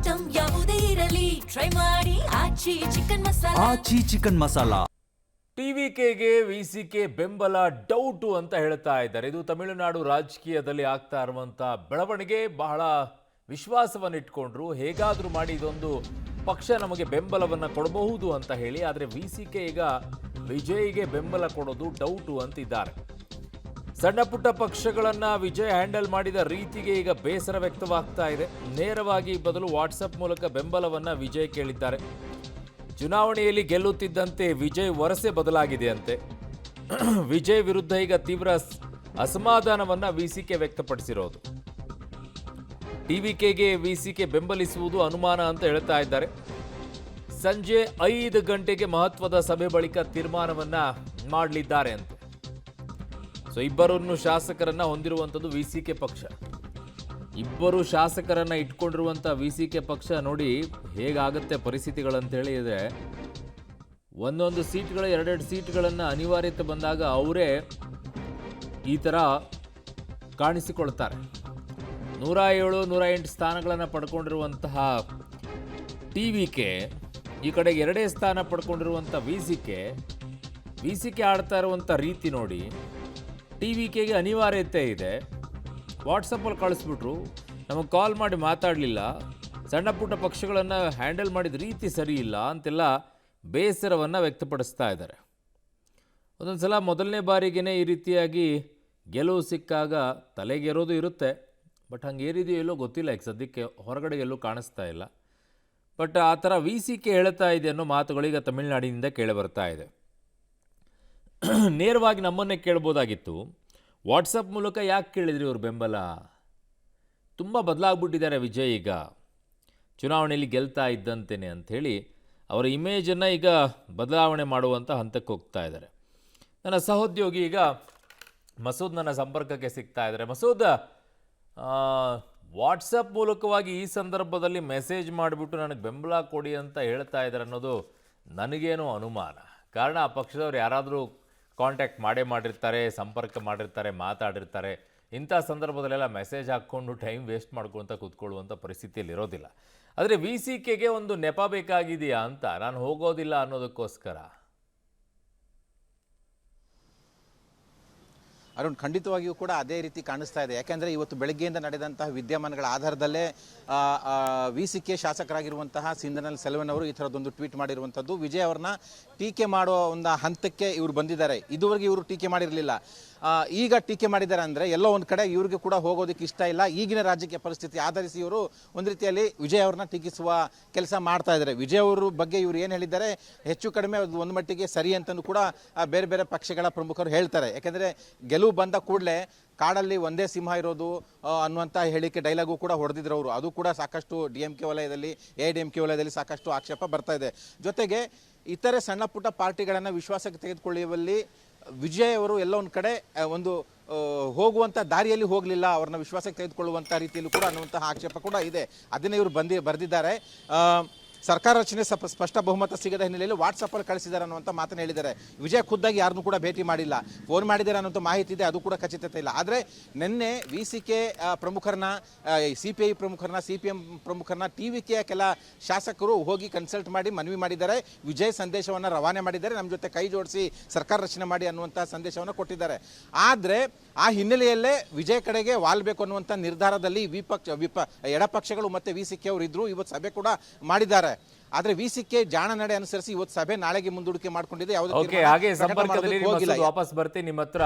Item ಯಾವುದೇ ಇರಲಿ try ಮಾಡಿ ಆಚಿ ಚಿಕನ್ ಮಸಾಲಾ. ಟಿವಿಕೆಗೆ ವಿಸಿಕೆ ಬೆಂಬಲ ಡೌಟು ಅಂತ ಹೇಳ್ತಾ ಇದ್ದಾರೆ. ಇದು ತಮಿಳುನಾಡು ರಾಜಕೀಯದಲ್ಲಿ ಆಗ್ತಾ ಇರುವಂಥ ಬೆಳವಣಿಗೆ. ಬಹಳ ವಿಶ್ವಾಸವನ್ನು ಇಟ್ಕೊಂಡ್ರು, ಹೇಗಾದರೂ ಮಾಡಿ ಇದೊಂದು ಪಕ್ಷ ನಮಗೆ ಬೆಂಬಲವನ್ನು ಕೊಡಬಹುದು ಅಂತ ಹೇಳಿ. ಆದರೆ ವಿಸಿಕೆ ಈಗ ವಿಜಯ್ಗೆ ಬೆಂಬಲ ಕೊಡೋದು ಡೌಟು ಅಂತಿದ್ದಾರೆ. ಸಣ್ಣ ಪುಟ್ಟ ಪಕ್ಷಗಳನ್ನು ವಿಜಯ್ ಹ್ಯಾಂಡಲ್ ಮಾಡಿದ ರೀತಿಗೆ ಈಗ ಬೇಸರ ವ್ಯಕ್ತವಾಗ್ತಾ ಇದೆ. ನೇರವಾಗಿ ಬದಲು ವಾಟ್ಸಪ್ ಮೂಲಕ ಬೆಂಬಲವನ್ನು ವಿಜಯ್ ಕೇಳಿದ್ದಾರೆ. ಚುನಾವಣೆಯಲ್ಲಿ ಗೆಲ್ಲುತ್ತಿದ್ದಂತೆ ವಿಜಯ್ ವರಸೆ ಬದಲಾಗಿದೆ ಅಂತೆ. ವಿಜಯ್ ವಿರುದ್ಧ ಈಗ ತೀವ್ರ ಅಸಮಾಧಾನವನ್ನ ವಿಸಿಕೆ ವ್ಯಕ್ತಪಡಿಸಿರೋದು. ಟಿವಿಕೆಗೆ ವಿಸಿಕೆ ಬೆಂಬಲಿಸುವುದು ಅನುಮಾನ ಅಂತ ಹೇಳ್ತಾ ಇದ್ದಾರೆ. ಸಂಜೆ 5 ಗಂಟೆಗೆ ಮಹತ್ವದ ಸಭೆ ಬಳಿಕ ತೀರ್ಮಾನವನ್ನ ಮಾಡಲಿದ್ದಾರೆ ಅಂತ. ಸೊ ಇಬ್ಬರನ್ನು ಶಾಸಕರನ್ನ ಹೊಂದಿರುವಂಥದ್ದು ವಿಸಿಕೆ ಪಕ್ಷ. ಇಬ್ಬರು ಶಾಸಕರನ್ನ ಇಟ್ಕೊಂಡಿರುವಂಥ ವಿಸಿಕೆ ಪಕ್ಷ ನೋಡಿ ಹೇಗಾಗುತ್ತೆ ಪರಿಸ್ಥಿತಿಗಳಂತ ಹೇಳಿದರೆ, ಒಂದೊಂದು ಸೀಟ್ಗಳ 2 ಸೀಟ್ಗಳನ್ನು ಅನಿವಾರ್ಯತೆ ಬಂದಾಗ ಅವರೇ ಈ ಥರ ಕಾಣಿಸಿಕೊಳ್ತಾರೆ. 107, 108 ಸ್ಥಾನಗಳನ್ನು ಪಡ್ಕೊಂಡಿರುವಂತಹ ಟಿವಿಕೆ ಈ ಕಡೆ 2 ಸ್ಥಾನ ಪಡ್ಕೊಂಡಿರುವಂಥ ವಿಸಿಕೆ ಆಡ್ತಾ ಇರುವಂಥ ರೀತಿ ನೋಡಿ. ಟಿವಿಕೆಗೆ ಅನಿವಾರ್ಯತೆ ಇದೆ, ವಾಟ್ಸಪ್ಪಲ್ಲಿ ಕಳಿಸ್ಬಿಟ್ರು, ನಮಗೆ ಕಾಲ್ ಮಾಡಿ ಮಾತಾಡಲಿಲ್ಲ, ಸಣ್ಣ ಪುಟ್ಟ ಪಕ್ಷಗಳನ್ನು ಹ್ಯಾಂಡಲ್ ಮಾಡಿದ ರೀತಿ ಸರಿ ಇಲ್ಲ ಅಂತೆಲ್ಲ ಬೇಸರವನ್ನು ವ್ಯಕ್ತಪಡಿಸ್ತಾ ಇದ್ದಾರೆ. ಒಂದೊಂದು ಸಲ ಮೊದಲನೇ ಬಾರಿಗೇ ಈ ರೀತಿಯಾಗಿ ಗೆಲುವು ಸಿಕ್ಕಾಗ ತಲೆಗೇರೋದು ಇರುತ್ತೆ. ಬಟ್ ಹಂಗೆ ಏರಿದೆಯೋ ಎಲ್ಲೋ ಗೊತ್ತಿಲ್ಲ, ಈಗ ಸದ್ಯಕ್ಕೆ ಹೊರಗಡೆ ಎಲ್ಲೂ ಕಾಣಿಸ್ತಾ ಇಲ್ಲ. ಬಟ್ ಆ ಥರ ವಿಸಿಕೆ ಹೇಳ್ತಾ ಇದೆ ಅನ್ನೋ ಮಾತುಗಳೀಗ ತಮಿಳುನಾಡಿನಿಂದ ಕೇಳಿಬರ್ತಾ ಇದೆ. ನೇರವಾಗಿ ನಮ್ಮನ್ನೇ ಕೇಳ್ಬೋದಾಗಿತ್ತು, ವಾಟ್ಸಪ್ ಮೂಲಕ ಯಾಕೆ ಕೇಳಿದ್ರಿ ಇವ್ರ ಬೆಂಬಲ? ತುಂಬ ಬದಲಾಗ್ಬಿಟ್ಟಿದ್ದಾರೆ ವಿಜಯ್ ಈಗ, ಚುನಾವಣೆಯಲ್ಲಿ ಗೆಲ್ತಾ ಇದ್ದಂತೇನೆ ಅಂಥೇಳಿ ಅವರ ಇಮೇಜನ್ನು ಈಗ ಬದಲಾವಣೆ ಮಾಡುವಂಥ ಹಂತಕ್ಕೆ ಹೋಗ್ತಾ ಇದ್ದಾರೆ. ನನ್ನ ಸಹೋದ್ಯೋಗಿ ಈಗ ಮಸೂದ್ ನನ್ನ ಸಂಪರ್ಕಕ್ಕೆ ಸಿಗ್ತಾ ಇದ್ದಾರೆ. ಮಸೂದ್, ವಾಟ್ಸಪ್ ಮೂಲಕವಾಗಿ ಈ ಸಂದರ್ಭದಲ್ಲಿ ಮೆಸೇಜ್ ಮಾಡಿಬಿಟ್ಟು ನನಗೆ ಬೆಂಬಲ ಕೊಡಿ ಅಂತ ಹೇಳ್ತಾ ಇದ್ದಾರೆ ಅನ್ನೋದು ನನಗೇನೋ ಅನುಮಾನ. ಕಾರಣ ಆ ಪಕ್ಷದವ್ರು ಯಾರಾದರೂ ಕಾಂಟ್ಯಾಕ್ಟ್ ಮಾಡಿರ್ತಾರೆ, ಸಂಪರ್ಕ ಮಾಡಿರ್ತಾರೆ, ಮಾತಾಡಿರ್ತಾರೆ. ಇಂಥ ಸಂದರ್ಭದಲ್ಲೆಲ್ಲ ಮೆಸೇಜ್ ಹಾಕ್ಕೊಂಡು ಟೈಮ್ ವೇಸ್ಟ್ ಮಾಡ್ಕೊಳ್ತಾ ಕೂತ್ಕೊಳ್ಳುವಂಥ ಪರಿಸ್ಥಿತಿಯಲ್ಲಿ ಇರೋದಿಲ್ಲ. ಆದರೆ ವಿಸಿಕೆಗೆ ಒಂದು ನೆಪ ಬೇಕಾಗಿದೆಯಾ ಅಂತ, ನಾನು ಹೋಗೋದಿಲ್ಲ ಅನ್ನೋದಕ್ಕೋಸ್ಕರ. ಅರುಣ್, ಖಂಡಿತವಾಗಿಯೂ ಕೂಡ ಅದೇ ರೀತಿ ಕಾಣಿಸ್ತಾ ಇದೆ. ಯಾಕೆಂದರೆ ಇವತ್ತು ಬೆಳಗ್ಗೆಯಿಂದ ನಡೆದಂತಹ ವಿದ್ಯಮಾನಗಳ ಆಧಾರದಲ್ಲೇ ವಿಸಿಕೆ ಶಾಸಕರಾಗಿರುವಂತಹ ಸಿಂಧನಲ್ ಸೆಲ್ವನ್ ಅವರು ಈ ಥರದೊಂದು ಟ್ವೀಟ್ ಮಾಡಿರುವಂಥದ್ದು. ವಿಜಯ್ ಅವ್ರನ್ನ ಟೀಕೆ ಮಾಡುವ ಒಂದು ಹಂತಕ್ಕೆ ಇವರು ಬಂದಿದ್ದಾರೆ. ಇದುವರೆಗೆ ಇವರು ಟೀಕೆ ಮಾಡಿರಲಿಲ್ಲ, ಈಗ ಟೀಕೆ ಮಾಡಿದ್ದಾರೆ ಅಂದರೆ ಎಲ್ಲೋ ಒಂದು ಕಡೆ ಇವ್ರಿಗೆ ಕೂಡ ಹೋಗೋದಕ್ಕೆ ಇಷ್ಟ ಇಲ್ಲ. ಈಗಿನ ರಾಜಕೀಯ ಪರಿಸ್ಥಿತಿ ಆಧರಿಸಿ ಇವರು ಒಂದು ರೀತಿಯಲ್ಲಿ ವಿಜಯ್ ಅವ್ರನ್ನ ಟೀಕಿಸುವ ಕೆಲಸ ಮಾಡ್ತಾ ಇದ್ದಾರೆ. ವಿಜಯ್ ಅವ್ರ ಬಗ್ಗೆ ಇವರು ಏನು ಹೇಳಿದ್ದಾರೆ ಹೆಚ್ಚು ಕಡಿಮೆ ಒಂದು ಮಟ್ಟಿಗೆ ಸರಿ ಅಂತಲೂ ಕೂಡ ಬೇರೆ ಬೇರೆ ಪಕ್ಷಗಳ ಪ್ರಮುಖರು ಹೇಳ್ತಾರೆ. ಯಾಕೆಂದರೆ ಗೆಲುವು ಬಂದ ಕೂಡಲೇ ಕಾಡಲ್ಲಿ ಒಂದೇ ಸಿಂಹ ಇರೋದು ಅನ್ನುವಂಥ ಹೇಳಿಕೆ ಡೈಲಾಗು ಕೂಡ ಹೊಡೆದಿದ್ರು ಅವರು. ಅದು ಕೂಡ ಸಾಕಷ್ಟು DMK ವಲಯದಲ್ಲಿ, AIADMK ವಲಯದಲ್ಲಿ ಸಾಕಷ್ಟು ಆಕ್ಷೇಪ ಬರ್ತಾ ಇದೆ. ಜೊತೆಗೆ ಇತರೆ ಸಣ್ಣ ಪುಟ್ಟ ಪಾರ್ಟಿಗಳನ್ನು ವಿಶ್ವಾಸಕ್ಕೆ ತೆಗೆದುಕೊಳ್ಳುವಲ್ಲಿ ವಿಜಯ್ ಅವರು ಎಲ್ಲ ಒಂದು ಕಡೆ ಒಂದು ಹೋಗುವಂಥ ದಾರಿಯಲ್ಲಿ ಹೋಗಲಿಲ್ಲ, ಅವ್ರನ್ನ ವಿಶ್ವಾಸಕ್ಕೆ ತೆಗೆದುಕೊಳ್ಳುವಂಥ ರೀತಿಯಲ್ಲೂ ಕೂಡ ಅನ್ನುವಂತಹ ಆಕ್ಷೇಪ ಕೂಡ ಇದೆ. ಅದನ್ನೇ ಇವರು ಬರೆದಿದ್ದಾರೆ. ಸರ್ಕಾರ ರಚನೆ ಸ್ಪಷ್ಟ ಬಹುಮತ ಸಿಗದ ಹಿನ್ನೆಲೆಯಲ್ಲಿ ವಾಟ್ಸಪ್ಪಲ್ಲಿ ಕಳಿಸಿದ್ದಾರೆ ಅನ್ನುವಂಥ ಮಾತನ್ನು ಹೇಳಿದ್ದಾರೆ. ವಿಜಯ್ ಖುದ್ದಾಗಿ ಯಾರನ್ನೂ ಕೂಡ ಭೇಟಿ ಮಾಡಿಲ್ಲ, ಫೋನ್ ಮಾಡಿದ್ದಾರೆ ಅನ್ನೋಂಥ ಮಾಹಿತಿ ಇದೆ, ಅದು ಕೂಡ ಖಚಿತತೆ ಇಲ್ಲ. ಆದರೆ ನಿನ್ನೆ ವಿಸಿಕೆ ಪ್ರಮುಖರನ್ನ, CPI ಪ್ರಮುಖರನ್ನ, CPM ಪ್ರಮುಖರನ್ನ ಟಿವಿಕೆಯ ಕೆಲ ಶಾಸಕರು ಹೋಗಿ ಕನ್ಸಲ್ಟ್ ಮಾಡಿ ಮನವಿ ಮಾಡಿದ್ದಾರೆ. ವಿಜಯ್ ಸಂದೇಶವನ್ನು ರವಾನೆ ಮಾಡಿದ್ದಾರೆ, ನಮ್ಮ ಜೊತೆ ಕೈ ಜೋಡಿಸಿ ಸರ್ಕಾರ ರಚನೆ ಮಾಡಿ ಅನ್ನುವಂಥ ಸಂದೇಶವನ್ನು ಕೊಟ್ಟಿದ್ದಾರೆ. ಆದರೆ ಆ ಹಿನ್ನೆಲೆಯಲ್ಲೇ ವಿಜಯ್ ಕಡೆಗೆ ವಾಲ್ಬೇಕು ಅನ್ನುವಂಥ ನಿರ್ಧಾರದಲ್ಲಿ ಎಡಪಕ್ಷಗಳು ಮತ್ತು ವಿಸಿಕೆ ಅವರು ಇದ್ರು. ಇವತ್ತು ಸಭೆ ಕೂಡ ಮಾಡಿದ್ದಾರೆ. ಆದ್ರೆ ವಿಸಿಕೆ ಜಾಣ ನಡೆ ಅನುಸರಿಸಿ ಇವತ್ತು ಸಭೆ ನಾಳೆಗೆ ಮುಂದೂಡಿಕೆ ಮಾಡ್ಕೊಂಡಿದೆ. ಹಾಗೆ ಸಂಪರ್ಕದಲ್ಲಿ ವಾಪಸ್ ಬರ್ತೀನಿ ನಿಮ್ಮ ಹತ್ರ.